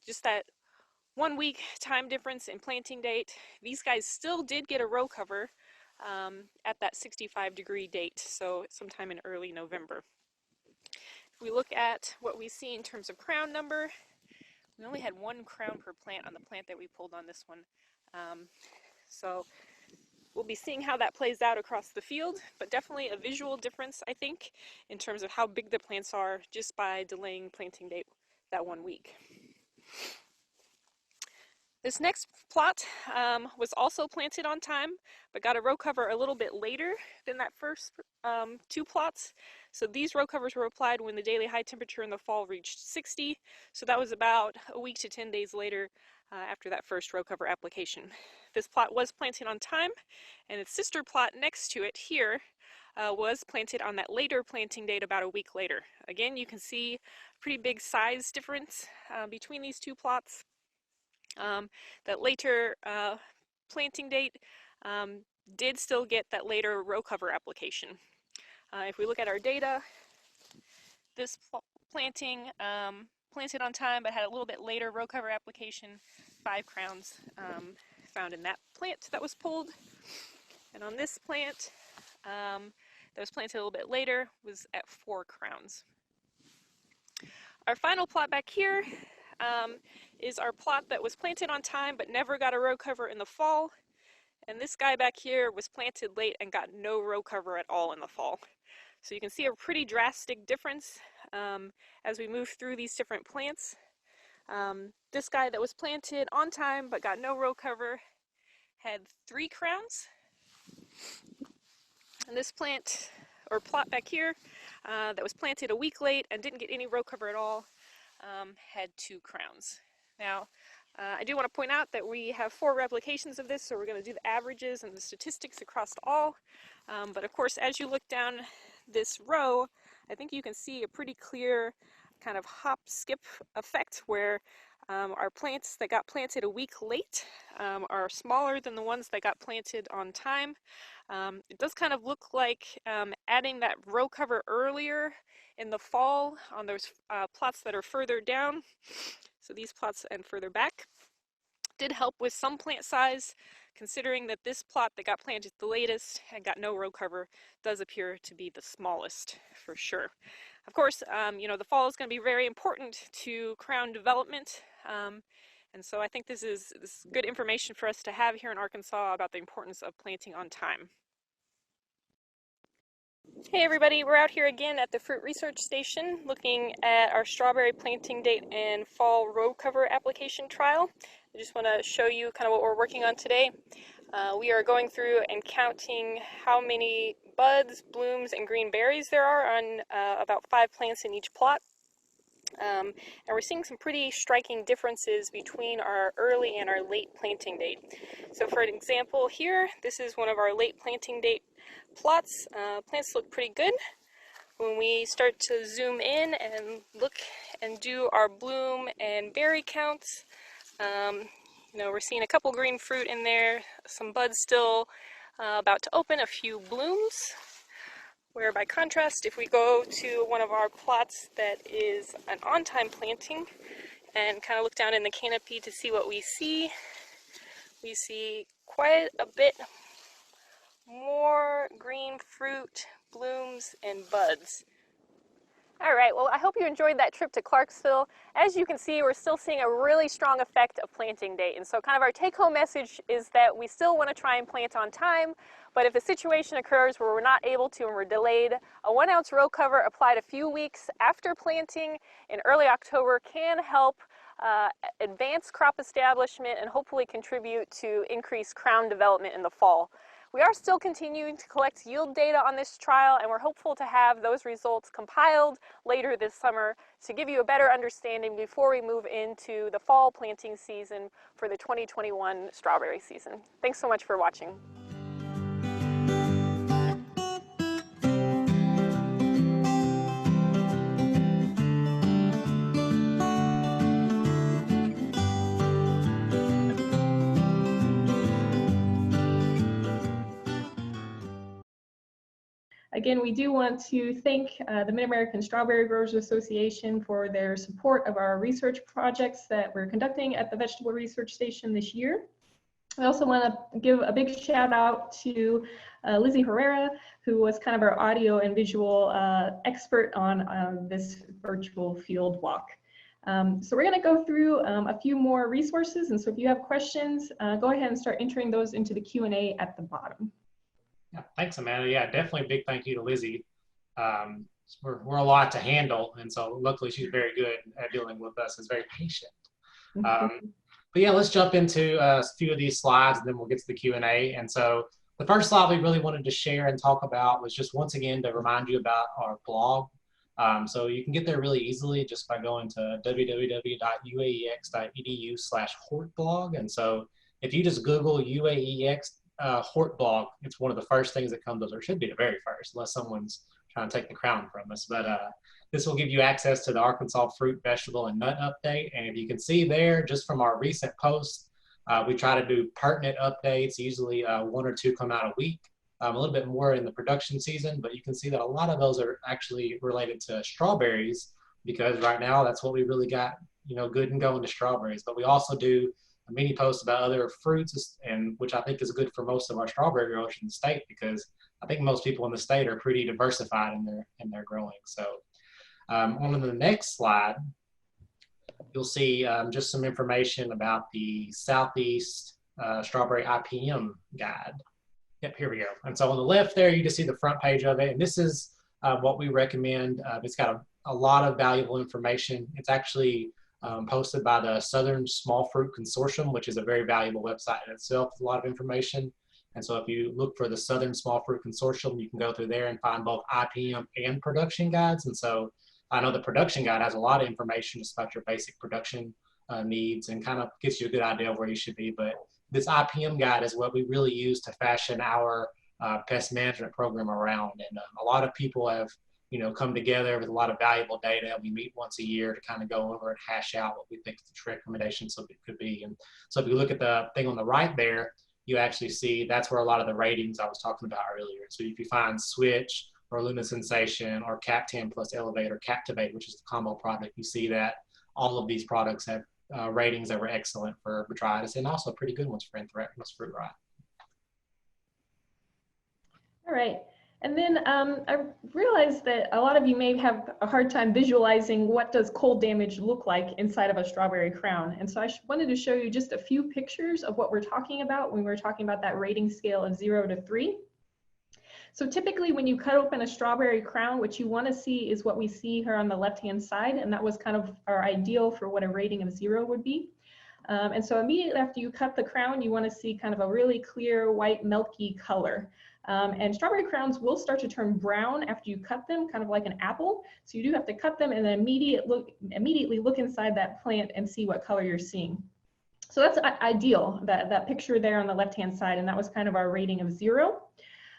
Just that 1 week time difference in planting date. These guys still did get a row cover at that 65-degree date, so sometime in early November. If we look at what we see in terms of crown number, we only had 1 crown per plant on the plant that we pulled on this one. So we'll be seeing how that plays out across the field, but definitely a visual difference, I think, in terms of how big the plants are just by delaying planting date that 1 week. This next plot was also planted on time, but got a row cover a little bit later than that first 2 plots. So these row covers were applied when the daily high temperature in the fall reached 60. So that was about a week to 10 days later after that first row cover application. This plot was planted on time, and its sister plot next to it here was planted on that later planting date about a week later. Again, you can see a pretty big size difference between these 2 plots. That later planting date did still get that later row cover application. If we look at our data, this planting planted on time but had a little bit later row cover application, 5 crowns found in that plant that was pulled. And on this plant that was planted a little bit later was at 4 crowns. Our final plot back here is our plot that was planted on time but never got a row cover in the fall. And this guy back here was planted late and got no row cover at all in the fall. So you can see a pretty drastic difference as we move through these different plants. This guy that was planted on time but got no row cover had 3 crowns. And this plant or plot back here that was planted a week late and didn't get any row cover at all had 2 crowns. Now, I do want to point out that we have 4 replications of this, so we're going to do the averages and the statistics across all. But of course, as you look down this row, I think you can see a pretty clear kind of hop-skip effect where our plants that got planted a week late are smaller than the ones that got planted on time. It does kind of look like adding that row cover earlier in the fall on those plots that are further down, so these plots and further back, did help with some plant size, considering that this plot that got planted the latest and got no row cover does appear to be the smallest for sure. Of course, you know, the fall is going to be very important to crown development, and so I think this is good information for us to have here in Arkansas about the importance of planting on time. Hey everybody, we're out here again at the Fruit Research Station looking at our strawberry planting date and fall row cover application trial. I just want to show you kind of what we're working on today. We are going through and counting how many buds, blooms, and green berries there are on about 5 plants in each plot. And we're seeing some pretty striking differences between our early and our late planting date. So for an example here, this is one of our late planting date plots. Plants look pretty good. When we start to zoom in and look and do our bloom and berry counts, you know, we're seeing a couple green fruit in there, some buds still about to open, a few blooms. Where by contrast, if we go to one of our plots that is an on-time planting and kind of look down in the canopy to see what we see quite a bit more green fruit, blooms, and buds. All right, well, I hope you enjoyed that trip to Clarksville. As you can see, we're still seeing a really strong effect of planting date. And so kind of our take-home message is that we still want to try and plant on time, but if a situation occurs where we're not able to and we're delayed, a 1-ounce row cover applied a few weeks after planting in early October can help advance crop establishment and hopefully contribute to increased crown development in the fall. We are still continuing to collect yield data on this trial, and we're hopeful to have those results compiled later this summer to give you a better understanding before we move into the fall planting season for the 2021 strawberry season. Thanks so much for watching. Again, we do want to thank the Mid-American Strawberry Growers Association for their support of our research projects that we're conducting at the Vegetable Research Station this year. I also want to give a big shout out to Lizzie Herrera, who was kind of our audio and visual expert on this virtual field walk. So we're going to go through a few more resources, and so if you have questions, go ahead and start entering those into the Q&A at the bottom. Yeah, thanks, Amanda. Yeah, definitely a big thank you to Lizzie. We're a lot to handle, and so luckily she's very good at dealing with us. Is very patient. But yeah, let's jump into a few of these slides, and then we'll get to the Q&A. And so the first slide we really wanted to share and talk about was just once again to remind you about our blog. So you can get there really easily just by going to www.uaex.edu/hortblog. And so if you just Google UAEX hort blog, it's one of the first things that comes up, or should be the very first, unless someone's trying to take the crown from us. But this will give you access to the Arkansas fruit, vegetable, and nut update. And if you can see there, just from our recent posts, we try to do pertinent updates. Usually 1 or 2 come out a week, a little bit more in the production season, but you can see that a lot of those are actually related to strawberries, because right now that's what we really got, good and going to strawberries. But we also do a mini post about other fruits, and which I think is good for most of our strawberry growers in the state, because I think most people in the state are pretty diversified in their growing. So on to the next slide, you'll see just some information about the Southeast Strawberry IPM guide. Yep, here we go. And so on the left there, you just see the front page of it. And this is what we recommend. It's got a lot of valuable information. It's actually posted by the Southern Small Fruit Consortium, which is a very valuable website in itself, a lot of information. And so if you look for the Southern Small Fruit Consortium, you can go through there and find both IPM and production guides. And so I know the production guide has a lot of information just about your basic production needs and kind of gives you a good idea of where you should be. But this IPM guide is what we really use to fashion our pest management program around. And a lot of people have, come together with a lot of valuable data. We meet once a year to kind of go over and hash out what we think the recommendations could be. And so if you look at the thing on the right there, you actually see that's where a lot of the ratings I was talking about earlier. So if you find Switch or Luna Sensation or Cap 10 plus Elevate or Captivate, which is the combo product, you see that all of these products have ratings that were excellent for botrytis and also pretty good ones for anthracnose fruit rot. All right. And then I realized that a lot of you may have a hard time visualizing what does cold damage look like inside of a strawberry crown. And so I wanted to show you just a few pictures of what we're talking about when we're talking about that rating scale of 0 to 3. So typically when you cut open a strawberry crown, what you want to see is what we see here on the left-hand side, and that was kind of our ideal for what a rating of 0 would be. And so immediately after you cut the crown, you want to see kind of a really clear white milky color. And strawberry crowns will start to turn brown after you cut them, kind of like an apple. So you do have to cut them and then immediately look inside that plant and see what color you're seeing. So that's ideal, that picture there on the left-hand side, and that was kind of our rating of 0.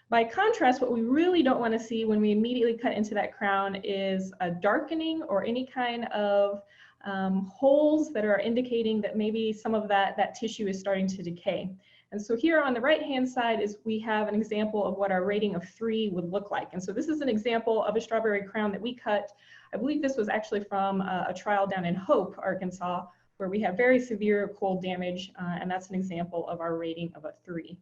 By contrast, what we really don't want to see when we immediately cut into that crown is a darkening or any kind of holes that are indicating that maybe some of that tissue is starting to decay. And so here on the right-hand side is we have an example of what our rating of 3 would look like. And so this is an example of a strawberry crown that we cut. I believe this was actually from a trial down in Hope, Arkansas, where we have very severe cold damage, and that's an example of our rating of a 3.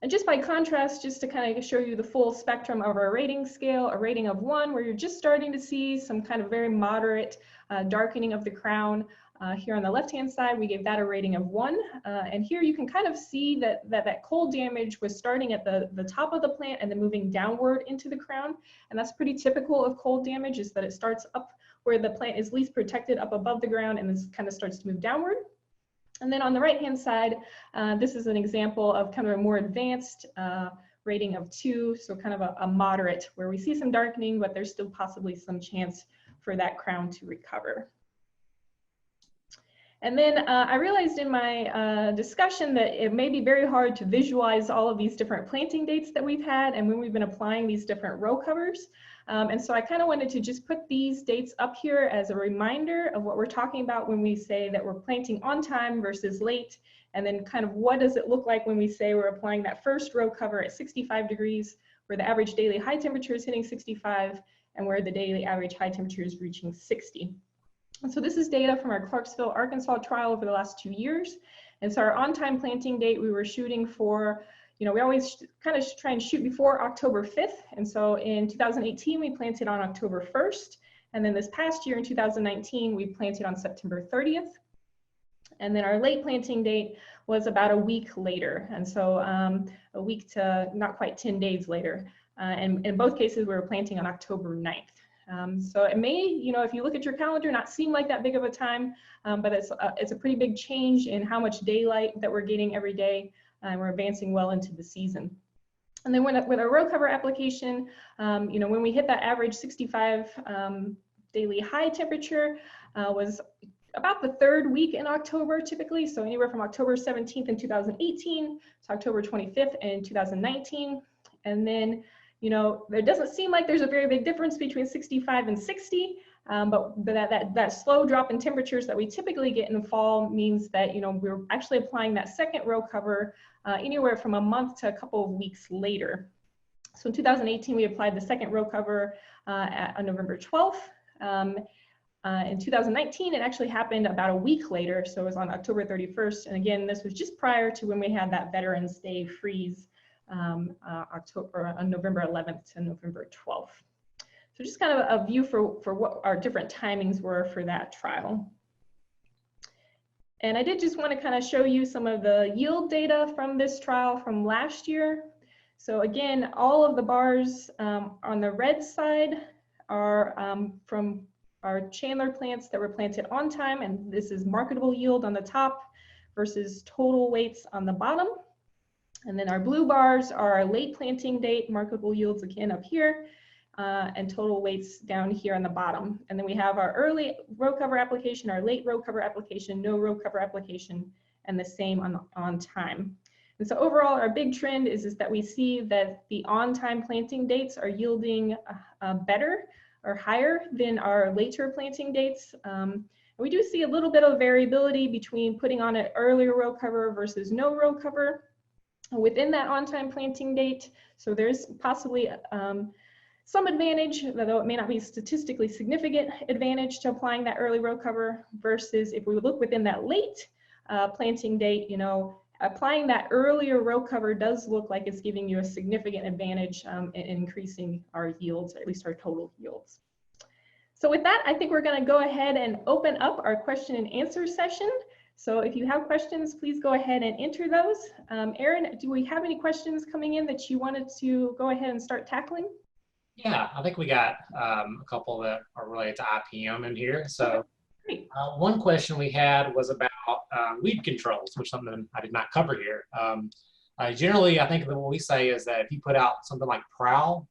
And just by contrast, just to kind of show you the full spectrum of our rating scale, a rating of 1, where you're just starting to see some kind of very moderate darkening of the crown. Here on the left-hand side, we gave that a rating of 1. And here you can kind of see that cold damage was starting at the top of the plant and then moving downward into the crown. And that's pretty typical of cold damage, is that it starts up where the plant is least protected up above the ground and this kind of starts to move downward. And then on the right-hand side, this is an example of kind of a more advanced rating of 2, so kind of a moderate, where we see some darkening, but there's still possibly some chance for that crown to recover. And then I realized in my discussion that it may be very hard to visualize all of these different planting dates that we've had and when we've been applying these different row covers. And so I kind of wanted to just put these dates up here as a reminder of what we're talking about when we say that we're planting on time versus late, and then kind of what does it look like when we say we're applying that first row cover at 65 degrees where the average daily high temperature is hitting 65 and where the daily average high temperature is reaching 60. And so this is data from our Clarksville, Arkansas trial over the last 2 years. And so our on-time planting date, we were shooting for, we always kind of try and shoot before October 5th. And so in 2018, we planted on October 1st. And then this past year in 2019, we planted on September 30th. And then our late planting date was about a week later. And so a week to not quite 10 days later. And in both cases, we were planting on October 9th. So it may, if you look at your calendar, not seem like that big of a time, but it's a pretty big change in how much daylight that we're getting every day. And we're advancing well into the season. And then with our row cover application, when we hit that average 65 daily high temperature was about the 3rd week in October typically. So anywhere from October 17th in 2018 to October 25th in 2019. And then, there doesn't seem like there's a very big difference between 65 and 60, but that slow drop in temperatures that we typically get in the fall means that, we're actually applying that second row cover anywhere from a month to a couple of weeks later. So in 2018, we applied the second row cover on November 12th. In 2019, it actually happened about a week later, so it was on October 31st. And again, this was just prior to when we had that Veterans Day freeze on November 11th to November 12th. So just kind of a view for what our different timings were for that trial. And I did just want to kind of show you some of the yield data from this trial from last year. So again, all of the bars on the red side are from our Chandler plants that were planted on time, and this is marketable yield on the top versus total weights on the bottom. And then our blue bars are our late planting date, marketable yields again up here, and total weights down here on the bottom. And then we have our early row cover application, our late row cover application, no row cover application, and the same on time. And so overall, our big trend is that we see that the on-time planting dates are yielding better or higher than our later planting dates. We do see a little bit of variability between putting on an earlier row cover versus no row cover within that on-time planting date. So there's possibly some advantage, though it may not be statistically significant advantage to applying that early row cover versus if we look within that late planting date, applying that earlier row cover does look like it's giving you a significant advantage in increasing our yields, or at least our total yields. So with that, I think we're going to go ahead and open up our question and answer session. So if you have questions, please go ahead and enter those. Erin, do we have any questions coming in that you wanted to go ahead and start tackling? Yeah, I think we got a couple that are related to IPM in here. So one question we had was about weed controls, which is something I did not cover here. Generally, I think that what we say is that if you put out something like Prowl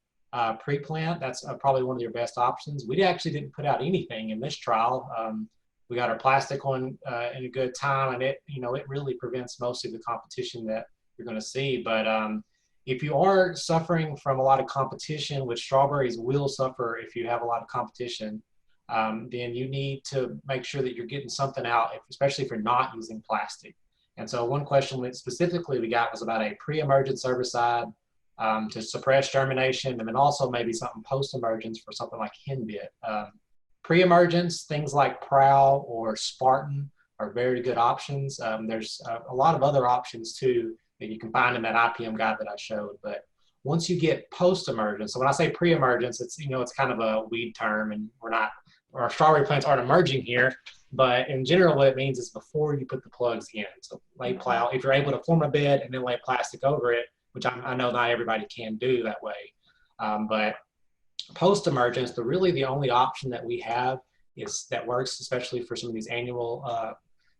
pre-plant, that's probably one of your best options. We actually didn't put out anything in this trial. We got our plastic one in a good time, and it really prevents most of the competition that you're going to see. But if you are suffering from a lot of competition, which strawberries will suffer if you have a lot of competition, then you need to make sure that you're getting something out, especially if you're not using plastic. And so one question that specifically we got was about a pre-emergent herbicide to suppress germination, and then also maybe something post-emergence for something like henbit. Pre-emergence, things like Prowl or Spartan are very good options. There's a lot of other options too that you can find in that IPM guide that I showed. But once you get post-emergence, so when I say pre-emergence, it's it's kind of a weed term, and our strawberry plants aren't emerging here, but in general what it means is before you put the plugs in. So lay plow, if you're able to form a bed and then lay plastic over it, which I know not everybody can do that way, but post-emergence, really the only option that we have that works, especially for some of these annual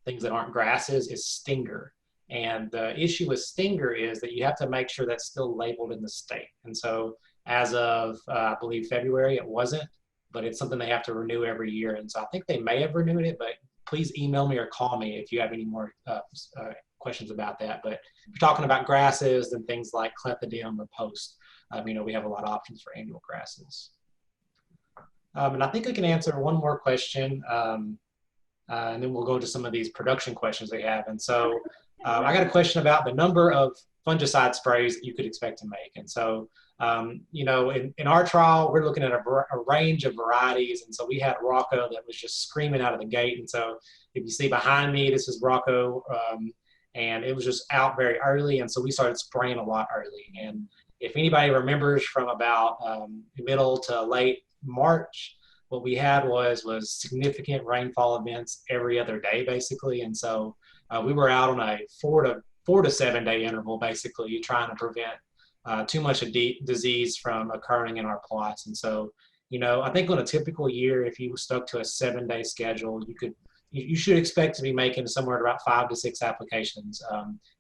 things that aren't grasses, is Stinger. And the issue with Stinger is that you have to make sure that's still labeled in the state. And so as of, I believe, February, it wasn't, but it's something they have to renew every year. And so I think they may have renewed it, but please email me or call me if you have any more questions about that. But if you're talking about grasses and things like clethodim or post, we have a lot of options for annual grasses. And I think we can answer one more question, and then we'll go to some of these production questions we have. And so I got a question about the number of fungicide sprays that you could expect to make. And so, you know, in our trial, we're looking at a range of varieties. And so we had Rocco that was just screaming out of the gate. And so if you see behind me, this is Rocco, and it was just out very early. And so we started spraying a lot early. And if anybody remembers from about middle to late March, what we had was significant rainfall events every other day, basically. And so we were out on a 4 to 7 day interval, basically, trying to prevent too much disease from occurring in our plots. And so, you know, I think on a typical year, if you stuck to a 7-day schedule, you should expect to be making somewhere about 5 to 6 applications.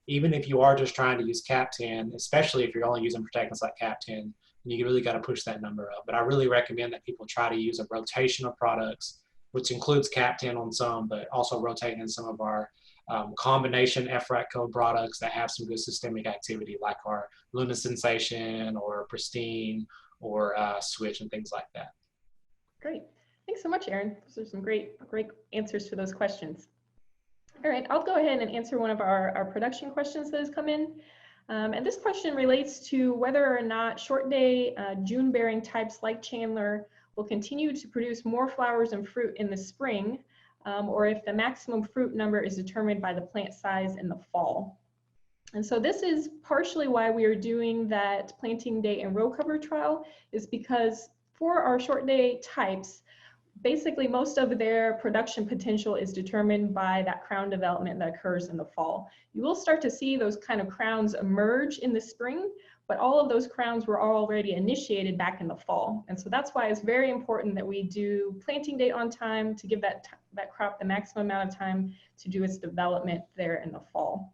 Even if you are just trying to use Cap 10, especially if you're only using protectants like Cap 10, you really got to push that number up. But I really recommend that people try to use a rotation of products, which includes Cap 10 on some, but also rotating in some of our combination FRAC code products that have some good systemic activity, like our Luna Sensation or Pristine or Switch and things like that. Great. Thanks so much, Aaron. Those are some great answers to those questions. All right, I'll go ahead and answer one of our production questions that has come in. And this question relates to whether or not short day June-bearing types like Chandler will continue to produce more flowers and fruit in the spring, or if the maximum fruit number is determined by the plant size in the fall. And so this is partially why we are doing that planting day and row cover trial, is because for our short day types, basically most of their production potential is determined by that crown development that occurs in the fall. You will start to see those kind of crowns emerge in the spring, but all of those crowns were already initiated back in the fall. And so that's why it's very important that we do planting date on time to give that crop the maximum amount of time to do its development there in the fall.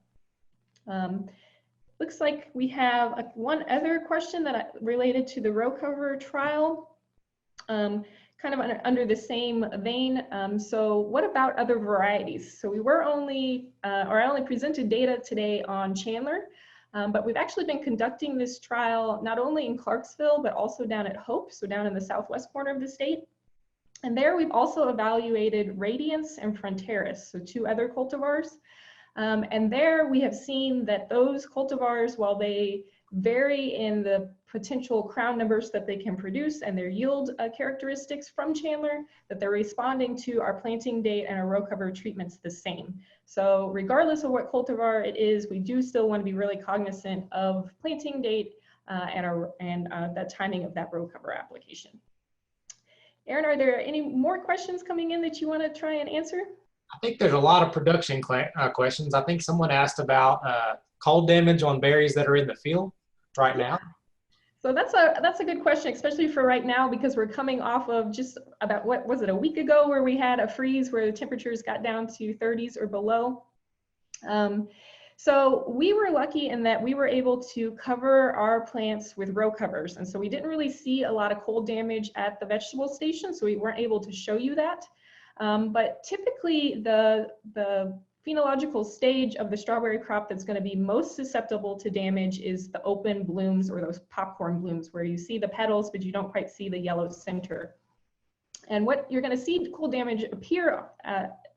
Looks like we have one other question that related to the row cover trial. Kind of under the same vein. So what about other varieties? So we were only, or I only presented data today on Chandler, but we've actually been conducting this trial not only in Clarksville, but also down at Hope, so down in the southwest corner of the state. And there we've also evaluated Radiance and Terrace, so 2 other cultivars. And there we have seen that those cultivars, while they vary in the potential crown numbers that they can produce and their yield characteristics from Chandler, that they're responding to our planting date and our row cover treatments the same. So regardless of what cultivar it is, we do still want to be really cognizant of planting date and the timing of that row cover application. Aaron, are there any more questions coming in that you want to try and answer? I think there's a lot of production questions. I think someone asked about cold damage on berries that are in the field right now. So that's a good question, especially for right now, because we're coming off of just about, what was it, a week ago, where we had a freeze where the temperatures got down to 30s or below. So we were lucky in that we were able to cover our plants with row covers. And so we didn't really see a lot of cold damage at the vegetable station, so we weren't able to show you that. But typically the phenological stage of the strawberry crop that's going to be most susceptible to damage is the open blooms, or those popcorn blooms, where you see the petals but you don't quite see the yellow center. And what you're going to see cold damage appear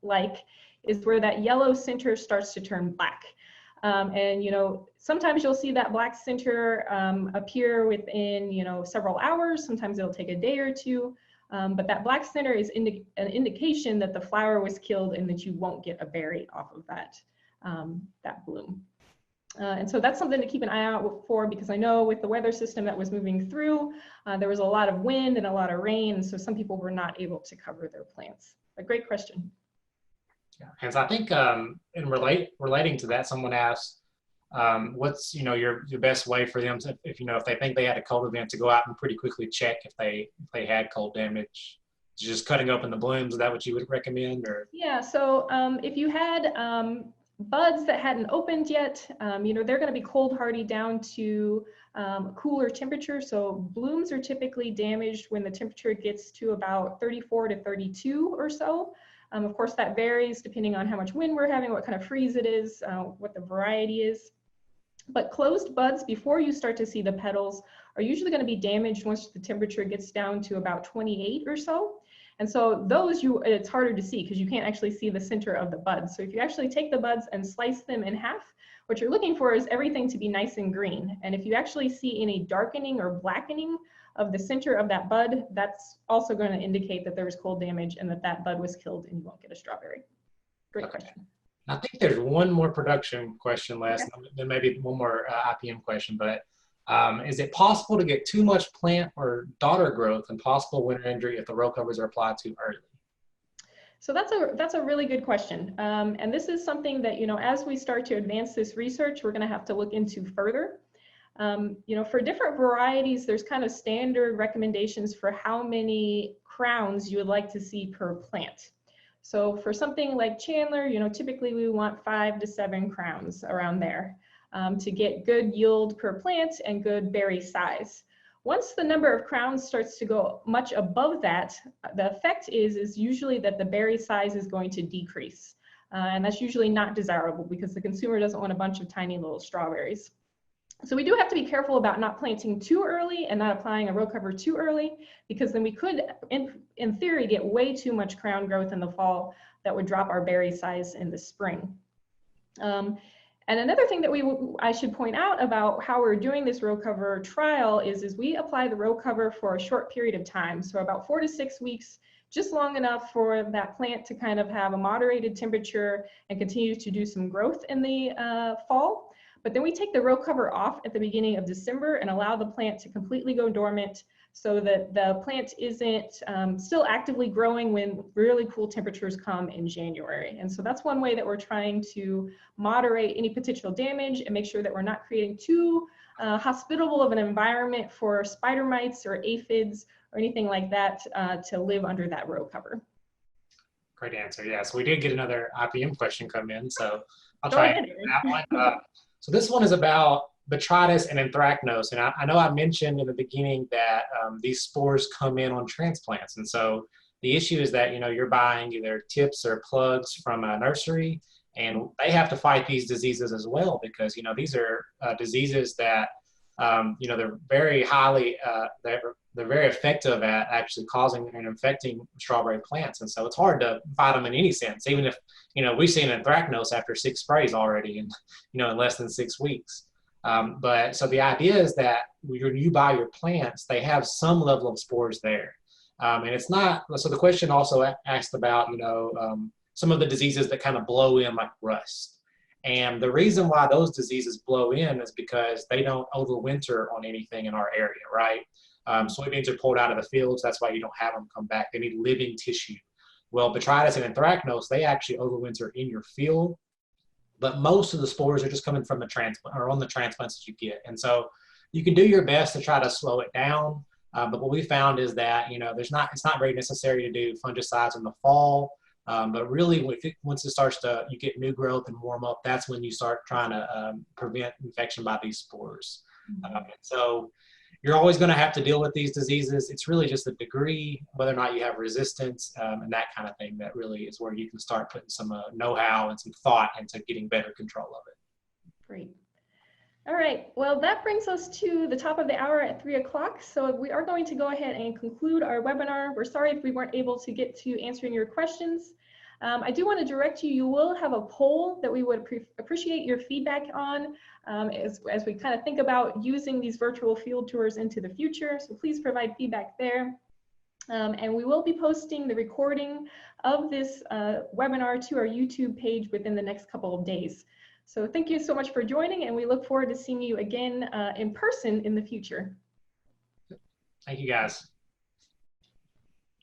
like is where that yellow center starts to turn black. And you know, sometimes you'll see that black center appear within, you know, several hours. Sometimes it'll take a day or two. But that black center is an indication that the flower was killed and that you won't get a berry off of that bloom. And so that's something to keep an eye out for, because I know with the weather system that was moving through, there was a lot of wind and a lot of rain, and so some people were not able to cover their plants. A great question. Yeah. And so I think in relating to that, someone asked, what's, you know, your best way for them to, if they think they had a cold event, to go out and pretty quickly check if they had cold damage? Just cutting open the blooms, is that what you would recommend? Or yeah, so if you had buds that hadn't opened yet, you know, they're going to be cold hardy down to cooler temperature. So blooms are typically damaged when the temperature gets to about 34 to 32 or so. Of course, that varies depending on how much wind we're having, what kind of freeze it is, what the variety is. But closed buds, before you start to see the petals, are usually going to be damaged once the temperature gets down to about 28 or so. And so those it's harder to see because you can't actually see the center of the buds. So if you actually take the buds and slice them in half, what you're looking for is everything to be nice and green. And if you actually see any darkening or blackening of the center of that bud, that's also going to indicate that there was cold damage and that that bud was killed and you won't get a strawberry. Great question. I think there's one more production question last, then maybe one more IPM question, but is it possible to get too much plant or daughter growth and possible winter injury if the row covers are applied too early? So that's a really good question. And this is something that, as we start to advance this research, we're going to have to look into further. For different varieties, there's kind of standard recommendations for how many crowns you would like to see per plant. So for something like Chandler, typically we want 5 to 7 crowns around there to get good yield per plant and good berry size. Once the number of crowns starts to go much above that, the effect is usually that the berry size is going to decrease. And that's usually not desirable because the consumer doesn't want a bunch of tiny little strawberries. So we do have to be careful about not planting too early and not applying a row cover too early, because then we could, in theory, get way too much crown growth in the fall that would drop our berry size in the spring. And another thing that I should point out about how we're doing this row cover trial is we apply the row cover for a short period of time. So about 4 to 6 weeks, just long enough for that plant to kind of have a moderated temperature and continue to do some growth in the fall. But then we take the row cover off at the beginning of December and allow the plant to completely go dormant so that the plant isn't still actively growing when really cool temperatures come in January. And so that's one way that we're trying to moderate any potential damage and make sure that we're not creating too hospitable of an environment for spider mites or aphids or anything like that to live under that row cover. Great answer. Yeah, so we did get another IPM question come in, so I'll try and answer that one. So this one is about Botrytis and Anthracnose. And I know I mentioned in the beginning that these spores come in on transplants. And so the issue is that, you're buying either tips or plugs from a nursery, and they have to fight these diseases as well because, these are diseases that, they're very highly, they're very effective at actually causing and infecting strawberry plants. And so it's hard to fight them in any sense, even if, we've seen anthracnose after 6 sprays already in, in less than 6 weeks. But so the idea is that when you buy your plants, they have some level of spores there. And it's not, so the question also asked about, some of the diseases that kind of blow in like rust. And the reason why those diseases blow in is because they don't overwinter on anything in our area, right? Soybeans are pulled out of the fields. That's why you don't have them come back. They need living tissue. Well, Botrytis and Anthracnose, they actually overwinter in your field, but most of the spores are just coming from the transplant or on the transplants that you get. And so you can do your best to try to slow it down. But what we found is that, it's not very necessary to do fungicides in the fall. But really, once it starts you get new growth and warm up, that's when you start trying to prevent infection by these spores. So you're always going to have to deal with these diseases. It's really just the degree, whether or not you have resistance and that kind of thing, that really is where you can start putting some know-how and some thought into getting better control of it. Great. All right, well, that brings us to the top of the hour at 3 o'clock. So we are going to go ahead and conclude our webinar. We're sorry if we weren't able to get to answering your questions. I do want to direct you, you will have a poll that we would appreciate your feedback on as we kind of think about using these virtual field tours into the future. So please provide feedback there. And we will be posting the recording of this webinar to our YouTube page within the next couple of days. So thank you so much for joining, and we look forward to seeing you again in person in the future. Thank you, guys.